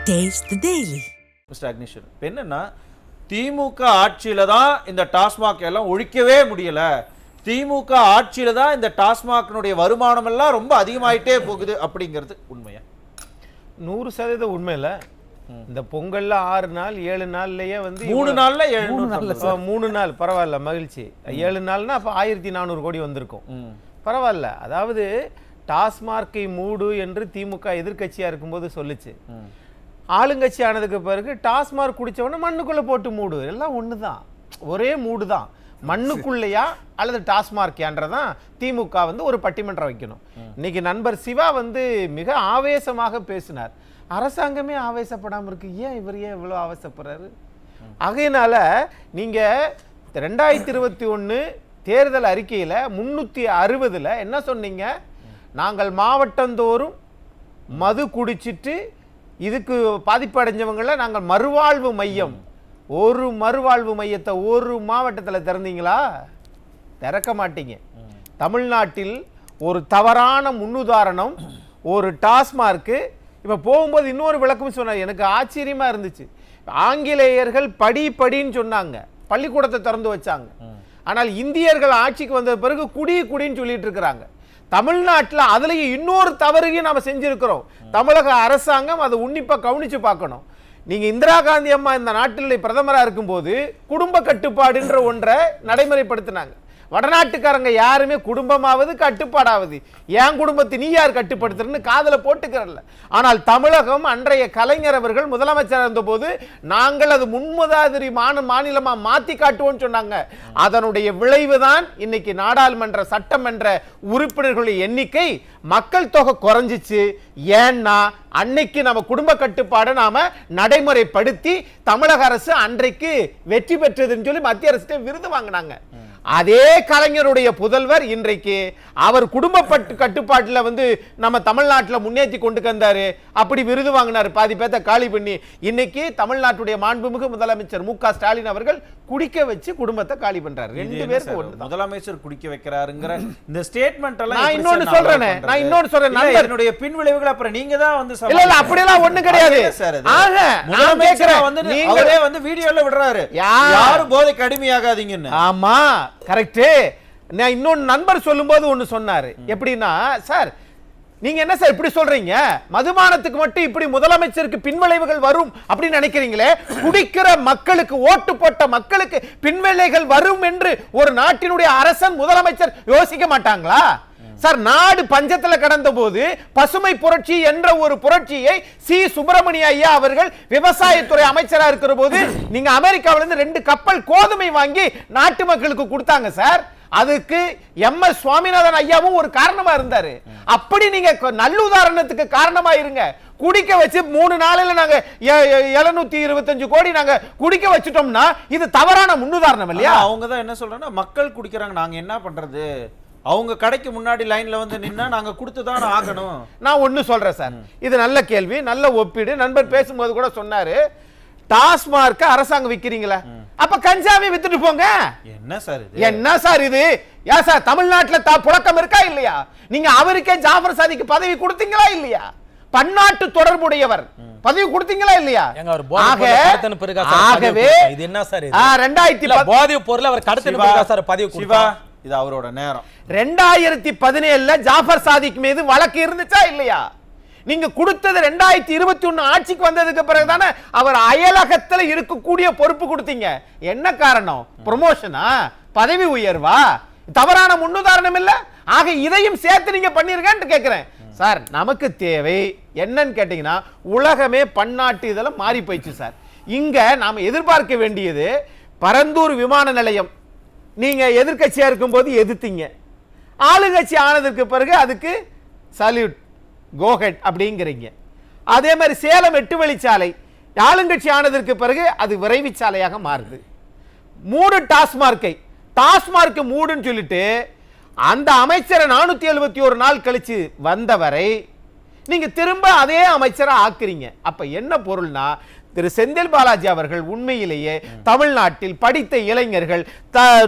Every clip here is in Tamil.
Taste the Daily. மிஸ்டர் அக்னிஷன் இப்போ என்னன்னா திமுக ஆட்சியில தான் இந்த டாஸ்மாக் எல்லாம் ஒழிக்கவே முடியல. திமுக ஆட்சியில தான் இந்த டாஸ்மாக்னுடைய வருமானம் எல்லாம் ரொம்ப அதிகமாயிட்டே போகுது அப்படிங்கிறது உண்மையா? 100% உண்மை இல்ல. இந்த பொங்கல்ல 6 நாள் 7 நாள்லயே வந்து 3 நாள்ல 3 நாள் பரவாயில்ல, மகிழ்ச்சி. 7 நாள்னா அப்ப 1400 கோடி வந்திருக்கும். பரவாயில்ல. அதாவது டாஸ்மார்க்கை மூடு என்று திமுக எதிர்க்கட்சியா இருக்கும்போது சொல்லுச்சு. ஆளுங்கட்சி ஆனதுக்கு பிறகு டாஸ்மார்க் குடிச்சவன மண்ணுக்குள்ள போட்டு மூடு, எல்லாம் ஒண்ணுதான், ஒரே மூடு தான். மண்ணுக்குள்ளையா அல்லது டாஸ்மார்க் என்றதான் திமுக வந்து ஒரு பட்டிமன்றம் வைக்கணும். இன்னைக்கு நண்பர் சிவா வந்து மிக ஆவேசமாக பேசினார். அரசாங்கமே ஆவேசப்படாம இருக்கு, ஏன் இவர் ஏன் இவ்வளவு ஆவேசப்படுறாரு? ஆகையினால நீங்க 2021 தேர்தல் அறிக்கையில 360ல என்ன சொன்னீங்க? நாங்கள் மாவட்டந்தோறும் மது குடிச்சிட்டு இதுக்கு பாதிப்படைஞ்சவங்கள நாங்கள் மறுவாழ்வு மையம், ஒரு மறுவாழ்வு மையத்தை ஒரு மாவட்டத்தில் திறந்தீங்களா? திறக்க மாட்டீங்க. தமிழ்நாட்டில் ஒரு தவறான முன்னுதாரணம் ஒரு டாஸ்மார்க்கு. இப்போ போகும்போது இன்னொரு விளக்கம் சொன்னார், எனக்கு ஆச்சரியமா இருந்துச்சு. ஆங்கிலேயர்கள் படின்னு சொன்னாங்க, பள்ளிக்கூடத்தை திறந்து வச்சாங்க. ஆனால் இந்தியர்கள் ஆட்சிக்கு வந்த பிறகு குடின்னு சொல்லிட்டு இருக்கிறாங்க. தமிழ்நாட்டில் அதுலயும் இன்னொரு தவறையும் நாம செஞ்சிருக்கிறோம். தமிழக அரசாங்கம் அதை உன்னிப்பா கவனிச்சு பார்க்கணும். நீங்க இந்திரா காந்தி அம்மா இந்த நாட்டில் பிரதமரா இருக்கும்போது குடும்ப கட்டுப்பாடுன்ற ஒன்றை நடைமுறைப்படுத்தினாங்க. வடநாட்டுக்காரங்க யாருமே குடும்பமாவது கட்டுப்பாடாவது, என் குடும்பத்தை நீ யார் கட்டுப்படுத்துறன்னு காதல போட்டுக்கிறல்ல. ஆனால் தமிழகம் அன்றைய கலைஞர் அவர்கள் முதலமைச்சர் இருந்தபோது நாங்கள் அது முன்முதாதிரி மாநிலமா மாத்தி காட்டுவோம் சொன்னாங்க. அதனுடைய விளைவுதான் இன்னைக்கு நாடாளுமன்ற சட்டமன்ற உறுப்பினர்களுடைய எண்ணிக்கை மக்கள் தொகை குறைஞ்சிச்சு. ஏன்னா அன்னைக்கு நம்ம குடும்ப கட்டுப்பாடு நாம நடைமுறைப்படுத்தி தமிழக அரசு அன்றைக்கு வெற்றி பெற்றதுன்னு சொல்லி மத்திய அரசு விருது வாங்கினாங்க. அதே கலைஞருடைய புதல்வர் இன்றைக்கு அவர் குடும்ப கட்டுப்பாட்டில் வந்து நம்ம தமிழ்நாட்டில் முன்னேற்றி கொண்டு வந்தாரு. அப்படி விருது வாங்கினார், பாதி பேத்த காலி பண்ணி. இன்னைக்கு தமிழ்நாட்டுடைய மாண்புமிகு முதலமைச்சர் மு.க. ஸ்டாலின் அவர்கள் குடிக்க வச்சு குடும்பத்தை காலி பண்றாரு. 2 பேருக்கு ஒன்று. முதலமைச்சர் குடிக்க வைக்கிறாருங்கிற இந்த ஸ்டேட்மெண்ட் எல்லாம் நான் இன்னொன்னு சொல்றேன், என்னுடைய பின் விளைவுகள் அப்புறம் நீங்க தான் வந்து இல்ல அப்படி எல்லாம் ஒண்ணு கிடையாது. ஆக முதலமைச்சர் வந்து அவரே வந்து வீடியோல விடுறாரு, யாரும் போதைக்கு அடிமையாகாதீங்கன்னு. ஆமா, கரெக்ட். நான் இன்னொன்னு நண்பர் சொல்லும்போது ஒண்ணு சொன்னாரு, எப்படின்னா, சார் நீங்க என்ன சார் இப்படி சொல்றீங்க? மதுபானத்துக்கு மட்டும் இப்படி முதலமைச்சருக்கு பின்விளைவுகள் வரும் அப்படின்னு நினைக்கிறீங்களே, குடிக்கிற மக்களுக்கு, ஓட்டு போட்ட மக்களுக்கு பின்விளைவுகள் வரும் என்று ஒரு நாட்டினுடைய அரசன் முதலமைச்சர் யோசிக்க மாட்டாங்களா? சார், நாடு பஞ்சத்துல கடந்த போது பசுமை புரட்சி என்ற ஒரு புரட்சியை சி. சுப்பிரமணிய ஐயா அவர்கள் விவசாயத்துறை அமைச்சரா இருக்கிற போது நீங்க அமெரிக்காவில இருந்து 2 கப்பல் கோதுமை வாங்கி நாட்டு மக்களுக்கு கொடுத்தாங்க சார். அதுக்கு எம்.எஸ். சுவாமிநாதன் ஐயாவும் ஒரு காரணமா இருந்தாரு. அப்படி நீங்க நல்ல உதாரணத்துக்கு காரணமா இருங்க. குடிக்க வச்சு 3 நாளில் நாங்க 725 கோடி நாங்க குடிக்க வச்சுட்டோம்னா இது தவறான முன்னுதாரணம் இல்லையா? அவங்க தான் என்ன சொல்றாங்கன்னா, மக்கள் குடிக்கிறாங்க, நாங்க என்ன பண்றது? அவங்க கடைக்கு முன்னாடி லைன்ல வந்து நின்னா நாங்க கொடுத்துதான் ஆகணும். நான் ஒண்ணு சொல்றேன் சார், இது நல்ல கேள்வி, நல்ல ஒப்பீடு. நண்பர் பேசும்போது கூட சொன்னாரு, டாஸ்மார்க் அரசாங்கம் விக்கிறீங்களா, அப்ப கஞ்சாவை வித்துட்டு போங்க. என்ன சார் இது? என்ன சார் இது? ஏன் சார் தமிழ்நாட்டுல புழக்கம் இருக்கா இல்லையா? நீங்க அவருக்கே ஜாஃபர் சாதிக்கு பதவி கொடுத்தீங்களா இல்லையா? பன்னாட்டு தொடர்புடையவர் பதவி கொடுத்தீங்களா இல்லையா? ஆகவே இது என்ன சார்? 2010 போதை பொருள் அவர் கடத்தின பிறகு சார் பதவி கொடுத்தா? இது அவரோட நேரம். 2017ல ஜாஃபர் சாதிக் மீது வழக்கு இருந்துச்சா இல்லையா? நீங்க கொடுத்தது 2021 ஆட்சிக்கு வந்ததுக்கு பிறகுதானே அவர் அயலகத்துல இருக்கக்கூடிய பொறுப்பு கொடுத்தீங்க. என்ன காரணம்? ப்ரமோஷனா, பதவி உயர்வா? தவறான முன்னுதாரணம் இல்ல? ஆக இதையும் சேர்த்து நீங்க பண்ணிருக்கேன்னு கேட்கிறேன். சார், நமக்கு தேவை என்னன்னு கேட்டீங்கன்னா, உலகமே பன்னாட்டு இதெல்லாம் மாறி போயிடுச்சு சார். இங்க நாம எதிர்பார்க்க வேண்டியது, பரந்தூர் விமான நிலையம் நீங்க எதிர்கட்சியா இருக்கும்போது எதிர்த்தீங்க, ஆளுங்கட்சி ஆனதுக்கு பிறகு அதுக்கு சல்யூட், கோஹெட் அப்படிங்கிறீங்க. அதே மாதிரி சேலம் 8 வழிச்சாலை ஆளுங்கட்சி ஆனதற்கு பிறகு அது விரைவு சாலையாக மாறுது. 3 டாஸ்மார்க் மூடுன்னு சொல்லிட்டு அந்த அமைச்சரை 471 நாள் கழிச்சு வந்தவரை நீங்க திரும்ப அதே அமைச்சரை ஆக்குறீங்க. அப்ப என்ன பொருள்னா, திரு செந்தில் பாலாஜி அவர்கள் உண்மையிலேயே தமிழ்நாட்டில் படித்த இளைஞர்கள்,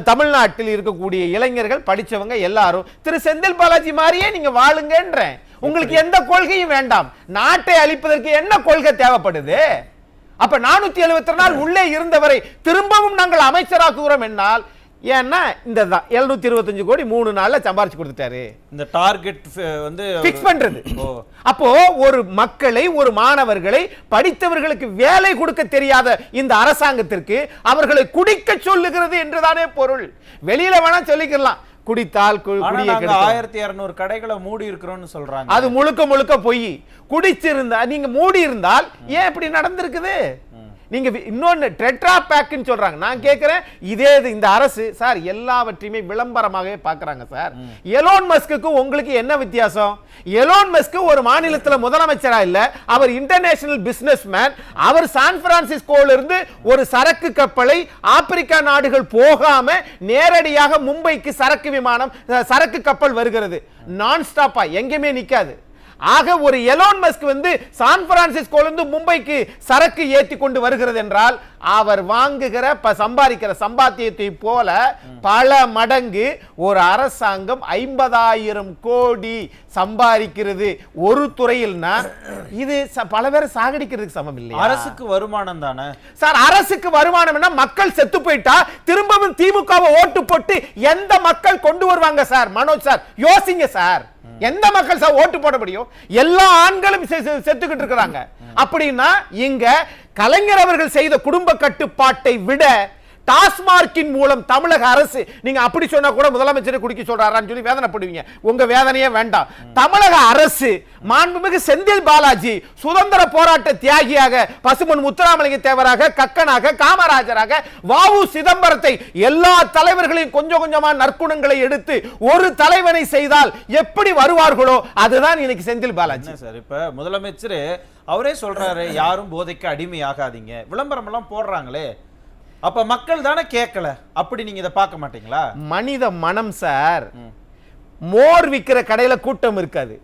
தமிழ்நாட்டில் இருக்கக்கூடிய இளைஞர்கள் படிச்சவங்க எல்லாரும் திரு செந்தில் பாலாஜி மாதிரியே நீங்க வாழுங்கன்றேன். உங்களுக்கு எந்த கொள்கையும் வேண்டாம். நாட்டை அழிப்பதற்கு என்ன கொள்கை தேவைப்படுது? அப்ப 472 நாள் உள்ளே இருந்தவரை திரும்பவும் நாங்கள் அமைச்சராக்குகிறோம் என்னால், ஏன்னா இந்த 725 கோடி 3 நாள்ல சம்பாரிச்சு கொடுத்துட்டாரு. இந்த டார்கெட் வந்து பிக்ஸ் பண்றது. அப்போ ஒரு மக்களை, ஒரு மாணவர்களை, படித்தவர்களுக்கு வேலை கொடுக்க தெரியாத இந்த அரசாங்கத்திற்கு அவர்களை குடிக்க சொல்லுகிறது என்றுதானே பொருள். வெளியில வேணா சொல்லிக்கலாம், குடித்தால் குடியை கெடுக்கும். 1200 கடைகளை மூடி இருக்கிறோம்னு சொல்றாங்க. அது முழுக்க முழுக்க பொய். குடிச்சிருந்தா, நீங்க மூடி இருந்தால் ஏன் இப்படி நடந்திருக்குது? நீங்க இன்னொன்னு டெட்ரா பேக்னு சொல்றாங்க. நான் கேட்கிறேன், இதே இந்த அரசு சார் எல்லாவற்றையுமே விளம்பரமாகவே பார்க்கறாங்க சார். எலோன் மஸ்க்கு உங்களுக்கு என்ன வித்தியாசம்? எலோன் மஸ்க் ஒரு மாநிலத்துல முதலமைச்சரா இல்ல, அவர் இன்டர்நேஷனல் பிசினஸ்மேன். அவர் சான் பிரான்சிஸ்கோல இருந்து ஒரு சரக்கு கப்பலை ஆப்பிரிக்கா நாடுகள் போகாம நேரடியாக மும்பைக்கு சரக்கு விமானம், சரக்கு கப்பல் வருகிறது. நான் ஸ்டாப்பா, எங்கேயுமே நிக்காது. ஆக ஒரு எலோன் மஸ்க் வந்து சான் பிரான்சிஸ்கோல இருந்து மும்பைக்கு சரக்கு ஏற்றி கொண்டு வருகிறது என்றால், அவர் வாங்குகிற சம்பாதிக்கிற சம்பாத்தியத்தை போல பல மடங்கு ஒரு அரசாங்கம் 50,000 கோடி சம்பாதிக்கிறது ஒரு துறையில்னா, இது பல பேரை சாகடிக்கிறதுக்கு சமம் இல்லையா? அரசுக்கு வருமானம் தானே சார். அரசுக்கு வருமானம், மக்கள் செத்து போயிட்டா திரும்பவும் திமுகவை ஓட்டு போட்டு எந்த மக்கள் கொண்டு வருவாங்க சார்? மனோஜ் சார் யோசிங்க சார். எந்த மக்கள் சார் ஓட்டு போட முடியும்? எல்லா ஆண்களும் செத்துக்கிட்டு இருக்கிறாங்க. அப்படின்னா இங்க கலைஞர் அவர்கள் செய்த குடும்ப கட்டுப்பாட்டை விட டாஸ்மார்க்கின் மூலம் தமிழக அரசு, நீங்க அப்படி சொன்னா கூட முதலமைச்சரை குடிக்க சொல்றாரான்னு சொல்லி வேதனைப்படுவீங்க. உங்க வேதனையே வேண்டாம். தமிழக அரசு மாண்புமிகு செந்தில் பாலாஜி சுதந்திர போராட்ட தியாகியாக, பசுமன் முத்துராமலிங்க தேவராக, கக்கனாக, காமராஜராக, வாவு சிதம்பரத்தை, எல்லா தலைவர்களையும் கொஞ்சம் கொஞ்சமா நற்குணங்களை எடுத்து ஒரு தலைவனை செய்தால் எப்படி வருவார்களோ அதுதான் இன்னைக்கு செந்தில் பாலாஜி சார். இப்ப முதலமைச்சர் அவரே சொல்றாரு, யாரும் போதைக்கு அடிமையாகாதீங்க, விளம்பரம் எல்லாம் போடுறாங்களே, அப்ப மக்கள் தானே கேட்கல. அப்படி நீங்க இதை பார்க்க மாட்டீங்களா? மனித மனம் சார். மோர் விக்கிற கடையில கூட்டம் இருக்காது,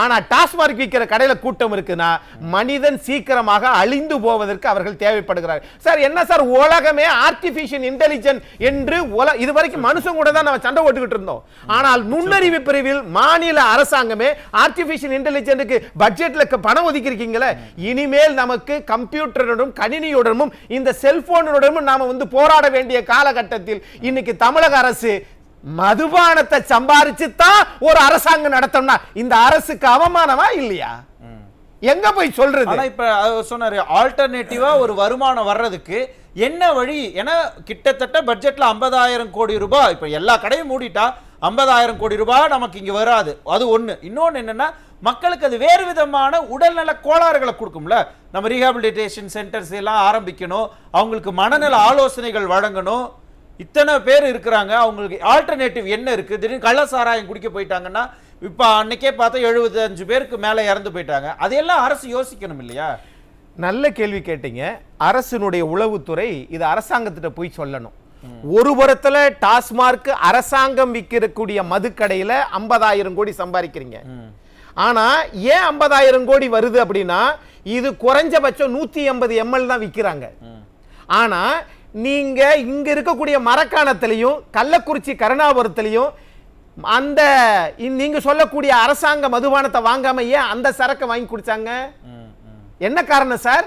ஆனா டாஸ்மார்க் விக்கிற கடையில கூட்டம் இருக்குன்னா மனிதன் சீக்கிரமாக அழிந்து போவதற்கு அவர்கள் தேவைப்படுகிறார் சார். என்ன சார், உலகமே ஆர்டிபிஷியல் இன்டெலிஜென்ஸ் என்று இதுவரைக்கும் மனுஷன் கூட தான் நம்ம சண்டை ஓட்டுக்கிட்டு இருந்தோம். ஆனால் நுண்ணறிவு பிரிவில் மாநில அரசாங்கமே ஆர்டிபிஷியல் இன்டெலிஜென்ஸுக்கு பட்ஜெட்ல பணம் ஒதுக்கிருக்கீங்களே, இனிமேல் நமக்கு கம்ப்யூட்டருடனும் கணினியுடனும் இந்த செல்போனுடனும் நாம வந்து போராட வேண்டிய காலகட்டத்தில் இன்னைக்கு தமிழக அரசு மதுபானத்தை சம்பாரிச்சு தான் ஒரு அரசாங்கம் நடத்தணும்னா இந்த அரசுக்கு அவமானமா இல்லையா? எங்க போய் சொல்றது? ஆனா இப்ப சொன்னாரு, ஆல்டர்னேட்டிவா ஒரு வருமானம் வர்றதுக்கு என்ன வழி? ஏன்னா கிட்டத்தட்ட பட்ஜெட்ல 50,000 கோடி ரூபாய், இப்ப எல்லா கடையும் மூடிட்டா 50,000 கோடி ரூபாய் நமக்கு இங்க வராது. அது ஒண்ணு. இன்னொன்னு என்னன்னா, மக்களுக்கு அது வேறு விதமான உடல்நல கோளாறுகளை கொடுக்கும்ல. நம்ம ரீஹாபிலிட்டேஷன் சென்டர்ஸ் எல்லாம் ஆரம்பிக்கணும், அவங்களுக்கு மனநல ஆலோசனைகள் வழங்கணும். இத்தனை பேர் இருக்கிறாங்க, அவங்களுக்கு ஆல்டர்னேட்டிவ் என்ன இருக்கு? திடீர்னு கள்ள சாராயம் குடிக்க போயிட்டாங்கன்னா இப்ப அன்னைக்கே பார்த்தா 75 பேருக்கு மேல இறந்து போயிட்டாங்க. அதையெல்லாம் அரசு யோசிக்கணும் இல்லையா? நல்ல கேள்வி கேட்டீங்க. அரசினுடைய உளவுத்துறை இது அரசாங்கத்திட்ட போய் சொல்லணும். ஒரு புறத்துல டாஸ்மார்க் அரசாங்கம் விற்கக்கூடிய மதுக்கடையில 50,000 கோடி சம்பாதிக்கிறீங்க. ஆனா ஏன் 50,000 கோடி வருது அப்படின்னா, இது குறைஞ்சபட்சம் 180 ml தான் விற்கிறாங்க. ஆனா நீங்க இங்க இருக்கக்கூடிய மரக்காணத்திலையும் கள்ளக்குறிச்சி கருணாபுரத்திலையும் அந்த நீங்க சொல்லக்கூடிய அரசாங்க மதுபானத்தை வாங்காம ஏன் அந்த சரக்கை வாங்கி குடிச்சாங்க? என்ன காரணம் சார்?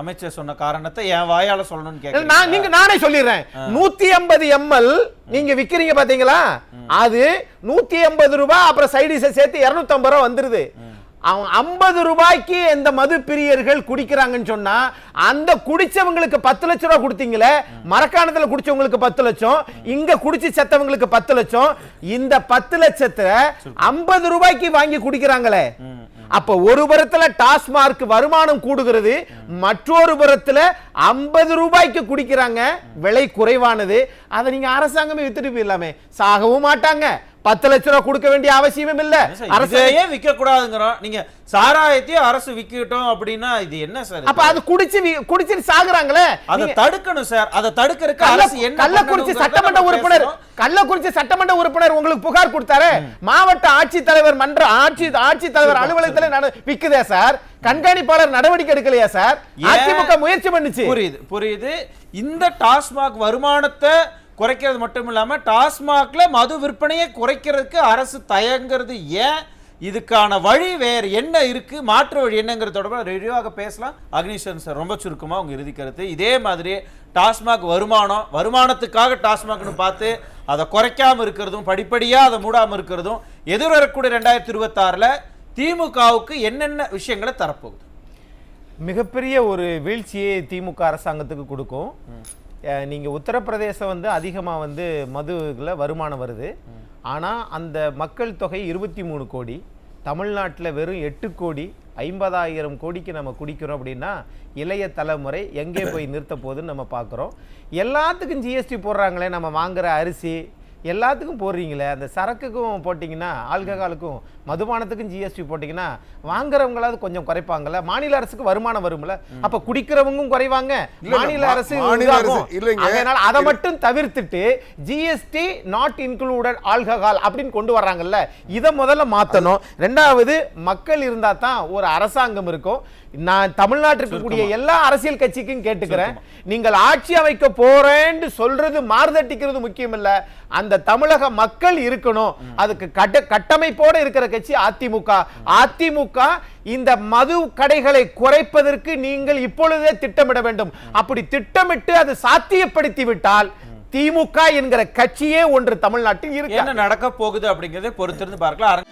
அமைச்சர் சொன்ன காரணத்தை என் வாயால சொல்லணும்னு கேக்குறேன். நானே சொல்லிடுறேன். 180 ml நீங்க விக்கிறீங்க பாத்தீங்களா, அது 180 ரூபாய், அப்புறம் சைடிஸை சேர்த்து 250 ரூபாய் வந்துருது. 50 ரூபாய்க்கு இந்த மது பிரியர்கள் குடிக்கிறாங்கன்னு சொன்னா, அந்த குடிச்சவங்களுக்கு 10 லட்சம் ரூபாய் கொடுத்தீங்களே, மரக்காணத்துல குடிச்சவங்களுக்கு 10 லட்சம், இங்க குடிச்சு செத்தவங்களுக்கு 10 லட்சம், இந்த 10 லட்சத்தை 50 ரூபாய்க்கு வாங்கி குடிக்கிறாங்களே. அப்ப ஒரு புறத்துல டாஸ்மார்க் வருமானம் கூடுகிறது, மற்றொரு புறத்துல 50 ரூபாய்க்கு குடிக்கிறாங்க, விலை குறைவானது. அதை நீங்க அரசாங்கமே வித்துட்டு போயிடலாமே, சாகவும் மாட்டாங்க, 10 லட்சம் ரூபாய் கொடுக்க வேண்டிய அவசியமும் இல்ல. அரசையே விற்க கூடாதுங்கிறோம். நீங்க சாராயத்தையும் அரசு விக்கட்டும் அப்படின்னா இது என்ன சார்? அப்ப அது குடிச்சு சாகுறாங்களே, அதை தடுக்கணும் சார். அதை தடுக்கிறதுக்கு அரசு என்ன? கள்ளக்குறிச்சி சட்டமன்ற உறுப்பினர் உங்களுக்கு புகார் கொடுத்தாரு, மாவட்ட ஆட்சித்தலைவர் ஆட்சித்தலைவர் அலுவலகத்தில் விக்குதே சார், கண்காணிப்பாளர் நடவடிக்கை எடுக்கலையா சார்? அதிமுக முயற்சி பண்ணுச்சு. புரியுது. இந்த டாஸ்மாக் வருமானத்தை குறைக்கிறது மட்டும் இல்லாம டாஸ்மாக்ல மது விற்பனையை குறைக்கிறதுக்கு அரசு தயங்குறது ஏன்? இதுக்கான வழி வேறு என்ன இருக்கு, மாற்று வழி என்னங்கிற தொடர்பாக விரிவாக பேசலாம். அக்னீஸ்வரன் சார், ரொம்ப சுருக்கமா உங்க இறுதி கருத்து. இதே மாதிரி டாஸ்மாக் வருமானத்துக்காக டாஸ்மாக்னு பார்த்து அதை குறைக்காம இருக்கிறதும் படிப்படியா அதை மூடாம இருக்கிறதும் எதிர்வரக்கூடிய 2026ல திமுகவுக்கு என்னென்ன விஷயங்களை தரப்போகுது? மிகப்பெரிய ஒரு வீழ்ச்சியை திமுக அரசாங்கத்துக்கு கொடுக்கும். நீங்க உத்தரப்பிரதேசம் வந்து அதிகமா வந்து மதுல வருமானம் வருது. ஆனா அந்த மக்கள் தொகை 23 கோடி, தமிழ்நாட்டில் வெறும் 8 கோடி, 50,000 கோடிக்கு நம்ம குடிக்கிறோம் அப்படின்னா இளைய தலைமுறை எங்கே போய் நிறுத்த போகுதுன்னு நம்ம பார்க்குறோம். எல்லாத்துக்கும் ஜிஎஸ்டி போடுறாங்களே, நம்ம வாங்குற அரிசி எல்லாத்துக்கும் போடுறீங்களே, அந்த சரக்குக்கும் போட்டிங்கன்னா, ஆல்கஹாலுக்கும் மதுபானத்துக்கும் ஜிஎஸ்டி போட்டிங்கன்னா வாங்குறவங்களாவது கொஞ்சம் குறைப்பாங்கல்ல. மாநில அரசுக்கு வருமானம் வரும்ல, அப்ப குடிக்கிறவங்களும் குறைவாங்க, மாநில அரசு அதனால அதை மட்டும் தவிர்த்துட்டு ஜிஎஸ்டி நாட் இன்க்ளூடட் ஆல்கஹால் அப்படின்னு கொண்டு வர்றாங்கல்ல, இதை முதல்ல மாத்தணும். ரெண்டாவது, மக்கள் இருந்தா தான் ஒரு அரசாங்கம் இருக்கும். நான் தமிழ்நாட்டிற்கு கூடிய எல்லா அரசியல் கட்சிக்கும் கேட்டுக்கிறேன், நீங்கள் ஆட்சி அமைக்க போறேன்னு சொல்றது மாறுதட்டிக்கிறது முக்கியம் இல்ல, அந்த தமிழக மக்கள் இருக்கணும். அதுக்கு கட்டமைப்போட இருக்கிற கட்சி அதிமுக. அதிமுக இந்த மது கடைகளை குறைப்பதற்கு நீங்கள் இப்பொழுதே திட்டமிட வேண்டும். அப்படி திட்டமிட்டு அது சாத்தியப்படுத்தி விட்டால் திமுக என்கிற கட்சியே ஒன்று தமிழ்நாட்டில் இருக்கு. என்ன நடக்க போகுது அப்படிங்கறதை பொறுத்திருந்து பார்க்கலாம்.